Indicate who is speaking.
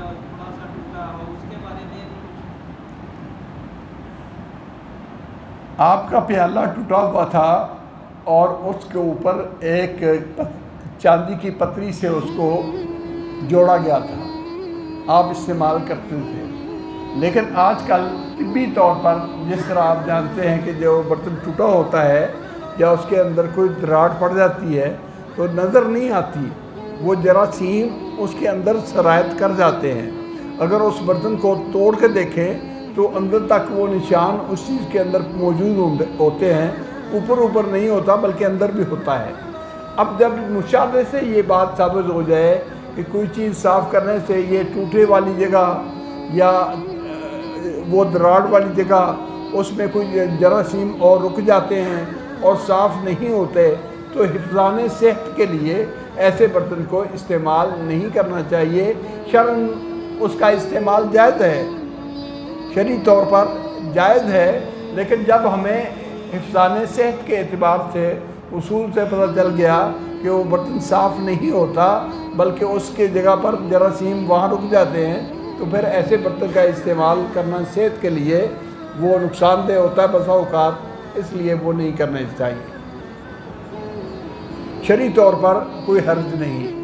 Speaker 1: تھوڑا سا ٹوٹا ہو، اس کے بارے میں
Speaker 2: آپ کا پیالہ ٹوٹا ہوا تھا اور اس کے اوپر ایک چاندی کی پتری سے اس کو جوڑا گیا تھا، آپ استعمال کرتے تھے. لیکن آج کل طبی طور پر جس طرح آپ جانتے ہیں کہ جو برتن ٹوٹا ہوتا ہے یا اس کے اندر کوئی دراڑ پڑ جاتی ہے تو نظر نہیں آتی، وہ جراثیم اس کے اندر سرایت کر جاتے ہیں. اگر اس برتن کو توڑ کے دیکھیں تو اندر تک وہ نشان اس چیز کے اندر موجود ہوتے ہیں، اوپر نہیں ہوتا بلکہ اندر بھی ہوتا ہے. اب جب مشاہدے سے یہ بات ثابت ہو جائے کہ کوئی چیز صاف کرنے سے یہ ٹوٹے والی جگہ یا وہ دراڑ والی جگہ اس میں کوئی جراثیم اور رک جاتے ہیں اور صاف نہیں ہوتے، تو حفظان صحت کے لیے ایسے برتن کو استعمال نہیں کرنا چاہیے. شرعاً اس کا استعمال جائز ہے، شرعی طور پر جائز ہے، لیکن جب ہمیں حفظان صحت کے اعتبار سے اصول سے پتہ چل گیا کہ وہ برتن صاف نہیں ہوتا بلکہ اس کے جگہ پر جراثیم وہاں رک جاتے ہیں، تو پھر ایسے برتن کا استعمال کرنا صحت کے لیے وہ نقصان دہ ہوتا ہے بسا اوقات، اس لیے وہ نہیں کرنا چاہیے. شرعی طور پر کوئی حرج نہیں.